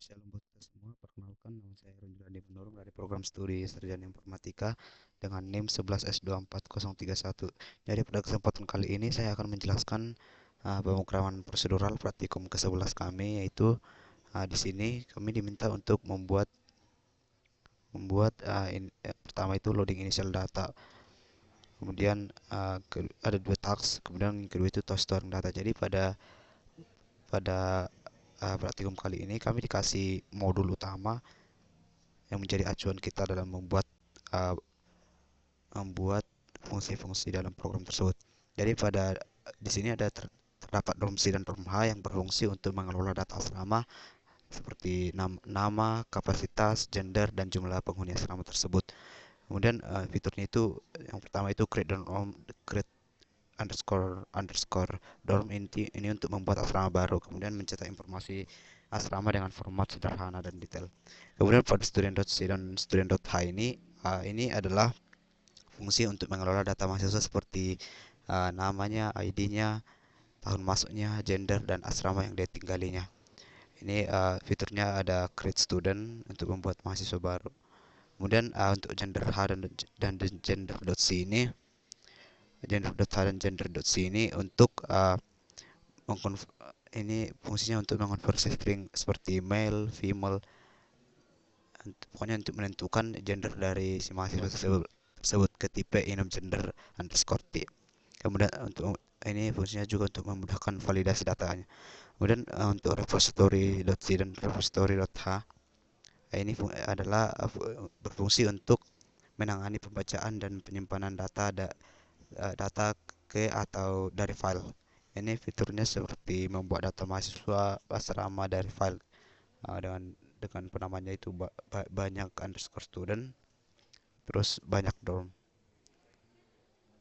Shalom buat kita semua. Perkenalkan, nama saya Ronjulani Menurung dari program studi Sarjana Informatika dengan NIM 11S24031. Jadi pada kesempatan kali ini saya akan menjelaskan pemrograman prosedural praktikum ke-11 kami, yaitu di sini kami diminta untuk membuat pertama itu loading initial data. Kemudian ada dua task, kemudian yang kedua itu toast storing data. Jadi pada praktikum kali ini kami dikasih modul utama yang menjadi acuan kita dalam uh, membuat fungsi-fungsi dalam program tersebut. Jadi di sini terdapat DOM-C dan DOM-H yang berfungsi untuk mengelola data asrama seperti nama, kapasitas, gender, dan jumlah penghuni asrama tersebut. Kemudian fiturnya itu yang pertama itu create underscore underscore dorm ini untuk membuat asrama baru, kemudian mencetak informasi asrama dengan format sederhana dan detail. Kemudian pada student.c dan student.h ini adalah fungsi untuk mengelola data mahasiswa seperti namanya, ID-nya, tahun masuknya, gender, dan asrama yang dia tinggalinya. Ini fiturnya ada create student untuk membuat mahasiswa baru. Kemudian untuk gender H dan gender.c ini untuk ini fungsinya untuk mengkonversi string seperti male, female, pokoknya untuk menentukan gender dari si mahasiswa tersebut ke tipe enum gender underscore t. Kemudian untuk ini fungsinya juga untuk memudahkan validasi datanya. Kemudian untuk repository.c dan repository.h ini adalah berfungsi untuk menangani pembacaan dan penyimpanan data ke atau dari file. Ini fiturnya seperti membuat data mahasiswa asrama dari file dengan penamanya itu banyak underscore student, terus banyak dorm.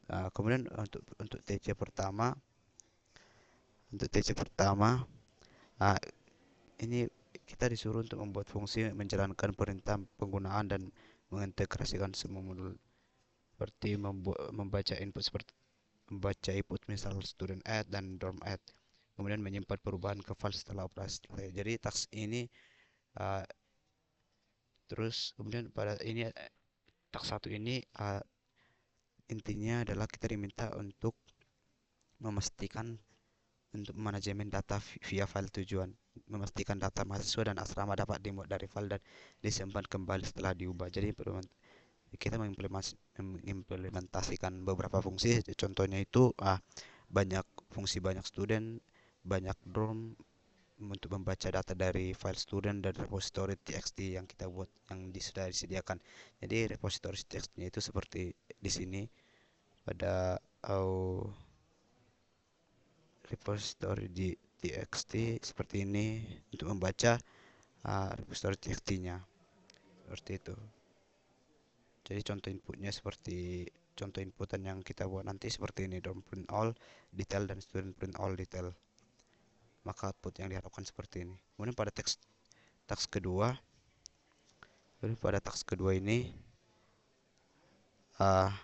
Kemudian untuk TC pertama, uh, ini kita disuruh untuk membuat fungsi menjalankan perintah penggunaan dan mengintegrasikan semua modul seperti membaca input misal student add dan dorm add, kemudian menyimpan perubahan ke file setelah operasi selesai. Jadi task ini uh, terus kemudian pada ini task satu ini intinya adalah kita diminta untuk memastikan untuk manajemen data via file tujuan, memastikan data mahasiswa dan asrama dapat dimuat dari file dan disimpan kembali setelah diubah. Jadi kita mengimplementasikan beberapa fungsi, contohnya itu banyak fungsi banyak student, banyak dorm untuk membaca data dari file student dan repository txt yang kita buat yang sudah disediakan. Jadi repository txt-nya itu seperti di sini pada repository di txt seperti ini untuk membaca repository txt-nya seperti itu. Jadi contoh inputan yang kita buat nanti seperti ini, dorm print all detail dan student print all detail. Maka output yang diharapkan seperti ini. Kemudian pada task kedua, ini uh,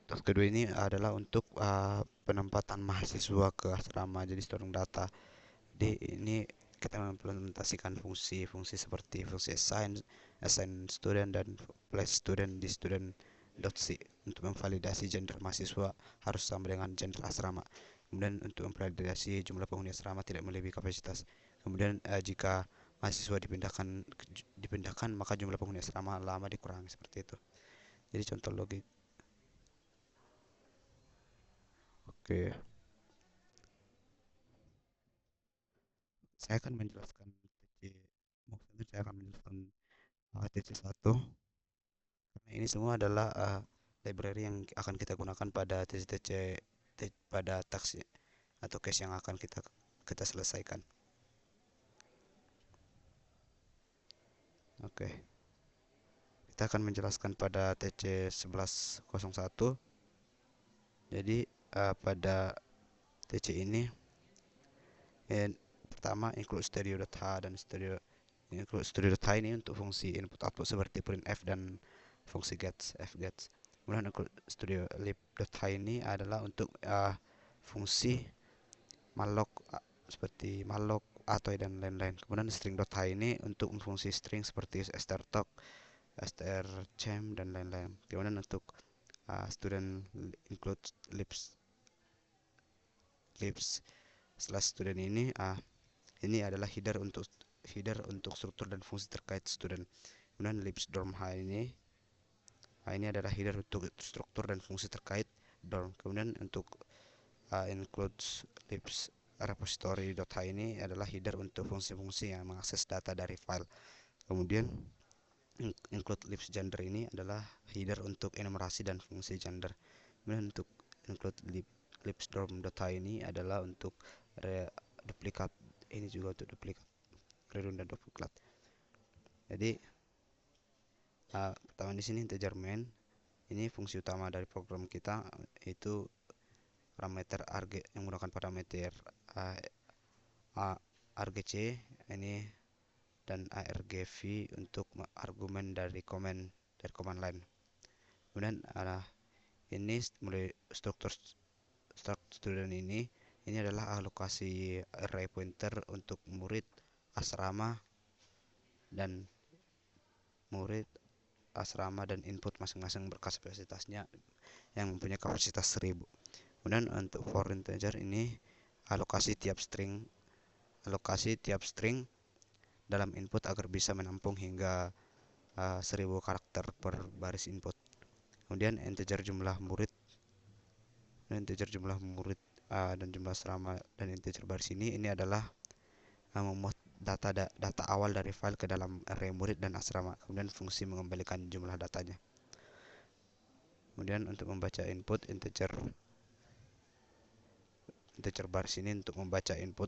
task kedua ini adalah untuk penempatan mahasiswa ke asrama, jadi storing data. Jadi ini kita mengimplementasikan fungsi-fungsi seperti fungsi assign student dan place student di student.c untuk memvalidasi gender mahasiswa harus sama dengan gender asrama. Kemudian untuk memvalidasi jumlah penghuni asrama tidak melebihi kapasitas. Kemudian jika mahasiswa dipindahkan maka jumlah penghuni asrama lama dikurangi seperti itu. Jadi contoh logik. Oke, saya akan menjelaskan saya akan menjelaskan TC1 karena ini semua adalah library yang akan kita gunakan pada TC pada task atau case yang akan kita selesaikan. Oke, kita akan menjelaskan pada TC 1101. Jadi pada TC ini pertama include studio.h dan include studio.h ini untuk fungsi input output seperti printf dan fungsi fgets. Kemudian include studio lib.h ini adalah untuk fungsi malloc seperti malloc, atau dan lain-lain. Kemudian string.h ini untuk fungsi string seperti strtalk, strchem dan lain-lain. Kemudian untuk student include libs slash student ini adalah header untuk struktur dan fungsi terkait student. Kemudian libs dorm h ini adalah header untuk struktur dan fungsi terkait dorm. Kemudian untuk includes libs repository.h ini adalah header untuk fungsi-fungsi yang mengakses data dari file. Kemudian include libs gender ini adalah header untuk enumerasi dan fungsi gender. Kemudian untuk include libs dorm.h ini adalah untuk duplikat, ini juga untuk duplikat, redundant duplikat. Jadi pertama di sini integer main ini fungsi utama dari program kita, itu parameter arg yang menggunakan parameter argc ini dan argv untuk argumen dari command line. Kemudian ini mulai struktur student ini adalah alokasi array pointer untuk murid asrama dan input masing-masing berkapasitasnya yang mempunyai kapasitas 1000. Kemudian untuk for integer ini alokasi tiap string dalam input agar bisa menampung hingga 1000 karakter per baris input. Kemudian integer jumlah murid dan jumlah asrama dan integer baris ini adalah memuat data awal dari file ke dalam array murid dan asrama. Kemudian fungsi mengembalikan jumlah datanya. Kemudian untuk membaca input integer baris ini untuk membaca input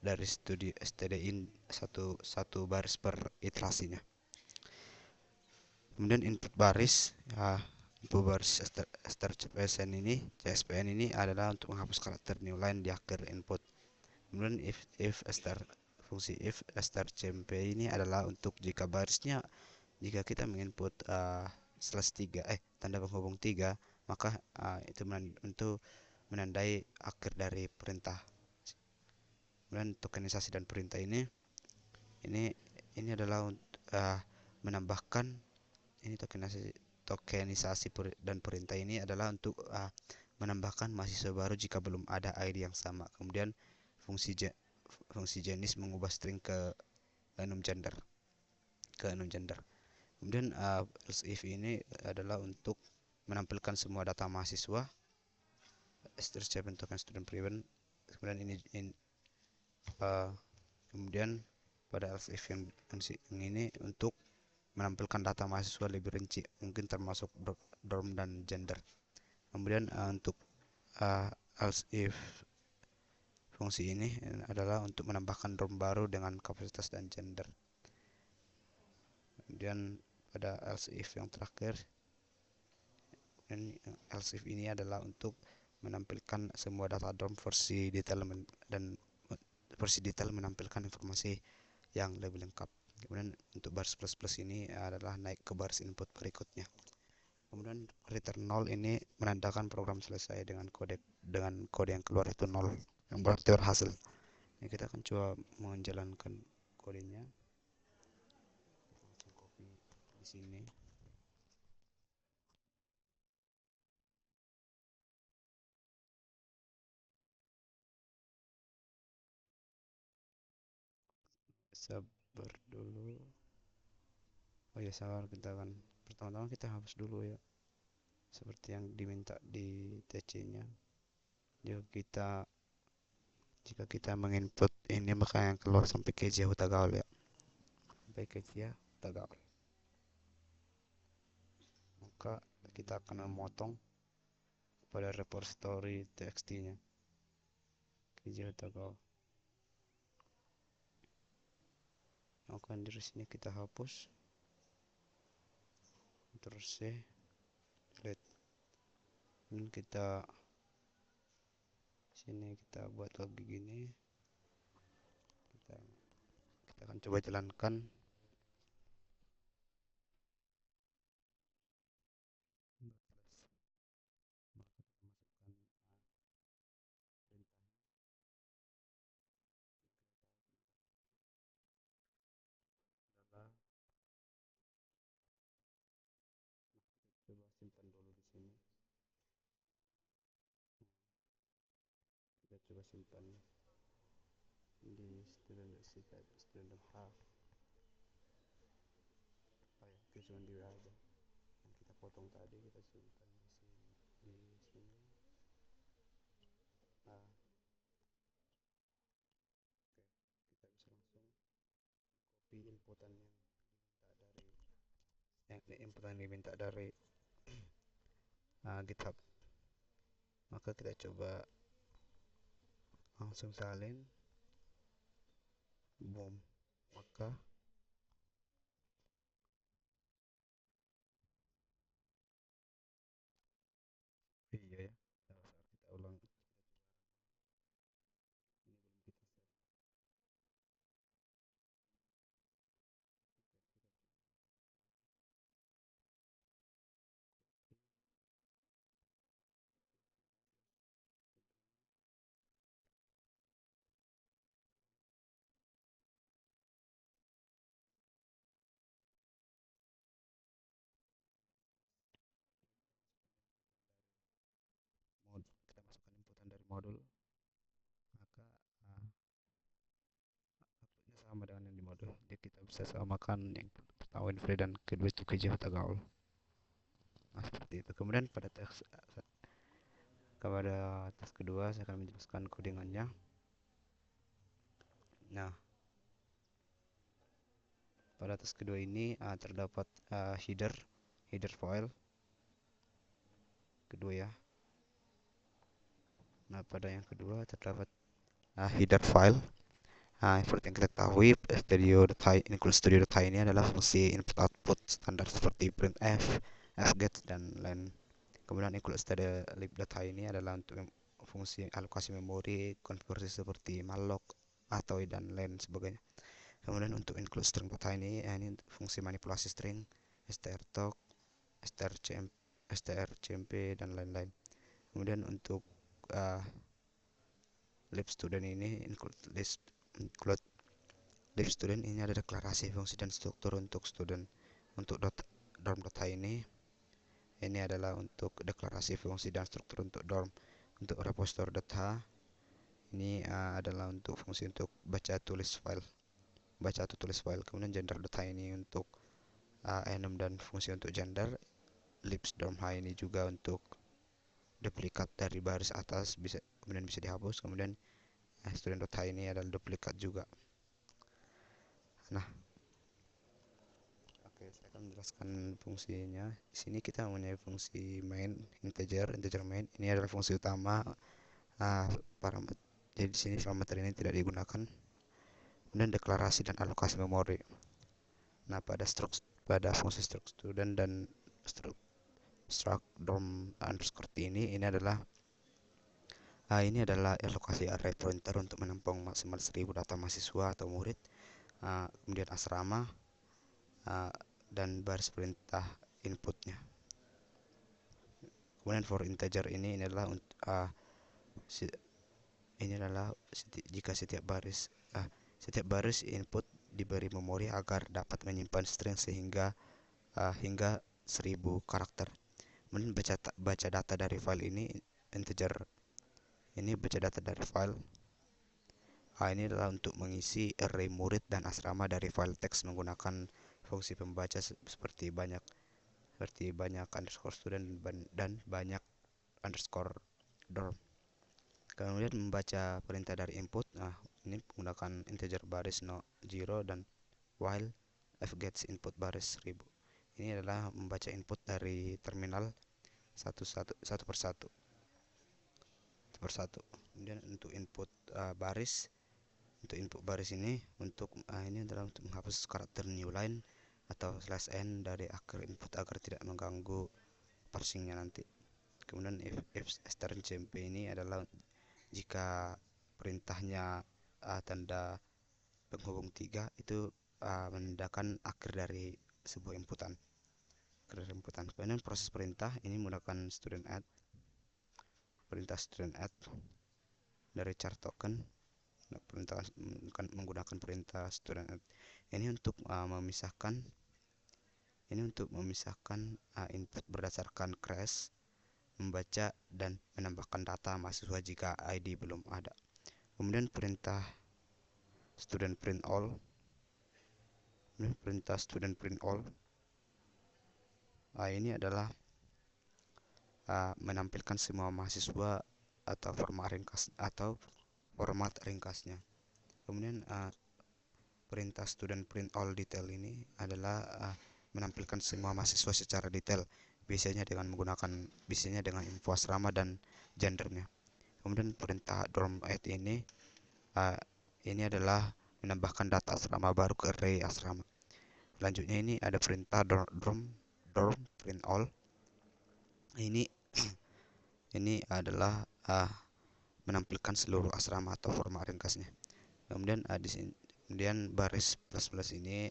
dari stdin satu baris per iterasinya. Kemudian input baris strcpsn ini adalah untuk menghapus karakter new line di akhir input. Kemudian fungsi if strcmp ini adalah untuk jika jika kita menginput /3 tanda penghubung 3, maka itu untuk menandai akhir dari perintah. Kemudian tokenisasi dan perintah ini adalah menambahkan ini tokenisasi dan perintah ini adalah untuk menambahkan mahasiswa baru jika belum ada ID yang sama. Kemudian fungsi jenis mengubah string ke enum gender. Kemudian else if ini adalah untuk menampilkan semua data mahasiswa token student prevent. Kemudian kemudian pada else if yang ini untuk menampilkan data mahasiswa lebih rinci, mungkin termasuk dorm dan gender. Kemudian untuk else if fungsi ini adalah untuk menambahkan dorm baru dengan kapasitas dan gender. Kemudian pada else if yang terakhir, else if ini adalah untuk menampilkan semua data dorm versi detail menampilkan informasi yang lebih lengkap. Kemudian untuk baris plus plus ini adalah naik ke baris input berikutnya. Kemudian return 0 ini menandakan program selesai dengan kode yang keluar itu 0, yang berarti berhasil. Ini kita akan coba menjalankan kodenya. Copy di sini. Sabar dulu. Oh ya, sabar, kita akan pertama-tama kita hapus dulu ya, seperti yang diminta di TC-nya. Jika kita menginput ini, maka yang keluar sampai ke jauh Tagaul ya, sampai ke jauh Tagaul. Maka kita akan memotong pada repository txt-nya ke jauh Tagaul. Maka dari sini kita hapus, terus delete. Dan kita sini kita buat lagi gini. Kita akan coba jalankan. coba simpan di student.h. Oh ya, itu cuma di W aja yang kita potong tadi, kita simpan di sini. Nah, oke, kita bisa langsung copy inputan yang diminta dari GitHub. Maka kita coba langsung salin, boom. Maka iya ya, kita ulang. Ini belum kita save. Kita masukkan inputan dari modul, maka outputnya sama dengan yang di modul. Jadi kita bisa samakan yang pertama Winfrey dan kedua itu KJ Tagaul. Nah, seperti itu. Kemudian tes kedua saya akan menjelaskan codingannya. Nah, pada tes kedua ini terdapat header file kedua ya. Nah, pada yang kedua terdapat header file. Seperti yang kita ketahui, include studio.h ini adalah fungsi input output standar seperti printf, fget, dan lain. Kemudian include lib.h ini adalah untuk fungsi alokasi memori, konfigurasi seperti malloc atau dan lain sebagainya. Kemudian untuk include string.h ini fungsi manipulasi string, strtalk, strcmp, dan lain-lain. Kemudian untuk libstudent ini include libstudent ini ada deklarasi fungsi dan struktur untuk student. Untuk dorm.h ini adalah untuk deklarasi fungsi dan struktur untuk dorm. Untuk repository.h ini adalah untuk fungsi untuk baca atau tulis file. Kemudian gender.h ini untuk enum dan fungsi untuk gender. Libs.dorm.h ini juga untuk duplikat dari baris atas, kemudian bisa dihapus. Kemudian student.h ini adalah duplikat juga. Nah, oke, saya akan menjelaskan fungsinya. Di sini kita mempunyai fungsi main integer main. Ini adalah fungsi utama. Parameter. Jadi di sini parameter ini tidak digunakan. Kemudian deklarasi dan alokasi memori. Nah, pada fungsi struct student dan struct dorm underscore t ini adalah alokasi array pointer untuk menampung maksimal 1000 data mahasiswa atau murid. Kemudian asrama dan baris perintah inputnya. Kemudian for integer ini adalah jika setiap baris input diberi memori agar dapat menyimpan string hingga 1000 karakter. Kemudian baca data dari file ini integer. Ini baca data dari file. Ini adalah untuk mengisi array murid dan asrama dari file teks menggunakan fungsi pembaca seperti banyak underscore student dan banyak underscore dorm. Kemudian membaca perintah dari input. Ini menggunakan integer baris 0 dan while fgets input baris 1000. Ini adalah membaca input dari terminal satu persatu. Kemudian untuk input baris ini adalah untuk menghapus karakter new line atau /n dari akhir input agar tidak mengganggu parsingnya nanti. Kemudian if strcmp ini adalah jika perintahnya tanda penghubung 3 itu menandakan akhir dari sebuah inputan. Kemudian proses perintah ini menggunakan perintah student add dari char token. Menggunakan perintah student add ini untuk memisahkan input berdasarkan crash membaca dan menambahkan data mahasiswa jika ID belum ada. Kemudian perintah student print all, ini adalah menampilkan semua mahasiswa atau format ringkasnya. Kemudian perintah student print all detail ini adalah menampilkan semua mahasiswa secara detail, biasanya dengan info asrama dan gendernya. Kemudian perintah dorm add ini adalah menambahkan data asrama baru ke array asrama. Selanjutnya ini ada perintah dorm print all. Ini adalah menampilkan seluruh asrama atau format ringkasnya. Kemudian kemudian baris plus ini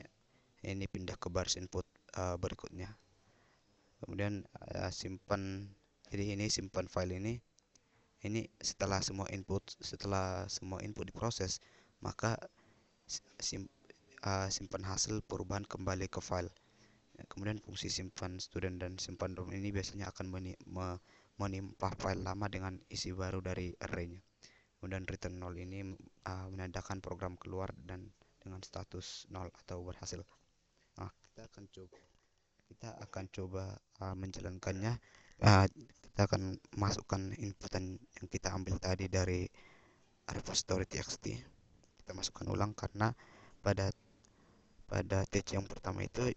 pindah ke baris input berikutnya. Kemudian jadi ini simpan file ini setelah semua input diproses, maka simpan hasil perubahan kembali ke file. Kemudian fungsi simpan student dan simpan dorm ini biasanya akan menimpa file lama dengan isi baru dari array-nya. Kemudian return 0 ini menandakan program keluar dan dengan status 0 atau berhasil. Nah, kita akan coba menjalankannya. Kita akan masukkan inputan yang kita ambil tadi dari repository txt. Kita masukkan ulang karena pada stage yang pertama itu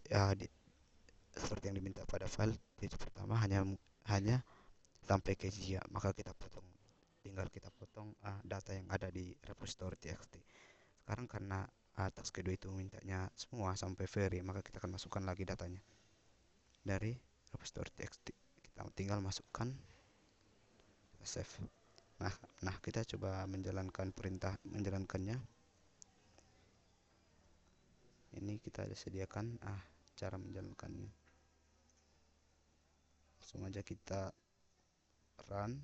seperti yang diminta pada file stage pertama hanya sampai ke jia, maka tinggal kita potong data yang ada di repository txt. Sekarang karena task kedua itu mintanya semua sampai very, maka kita akan masukkan lagi datanya dari repository txt. Kita tinggal masukkan, kita save. Nah, kita coba menjalankannya. Ini kita sediakan cara menjalankannya. Langsung aja kita run,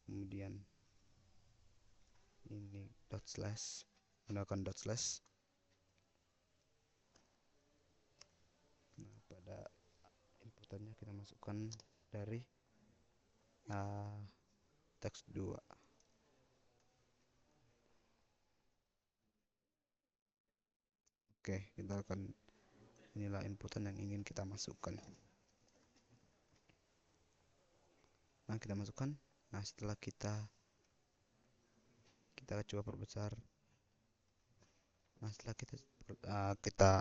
kemudian ini gunakan dot slash. Nah, pada inputannya kita masukkan dari teks 2. Oke, inilah inputan yang ingin kita masukkan. Nah, kita masukkan. Nah, setelah kita coba perbesar. Nah, setelah kita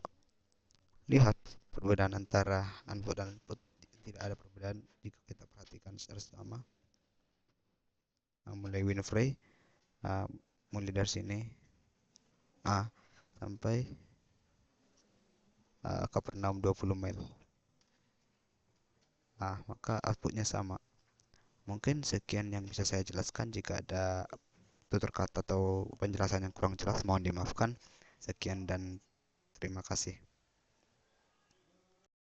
lihat perbedaan antara input dan output, tidak ada perbedaan jika kita perhatikan secara sama. Mulai Winfrey, mulai dari sini sampai Kapernaum 20 mil. Maka outputnya sama. Mungkin sekian yang bisa saya jelaskan. Jika ada tutur kata atau penjelasan yang kurang jelas, mohon dimaafkan. Sekian dan terima kasih.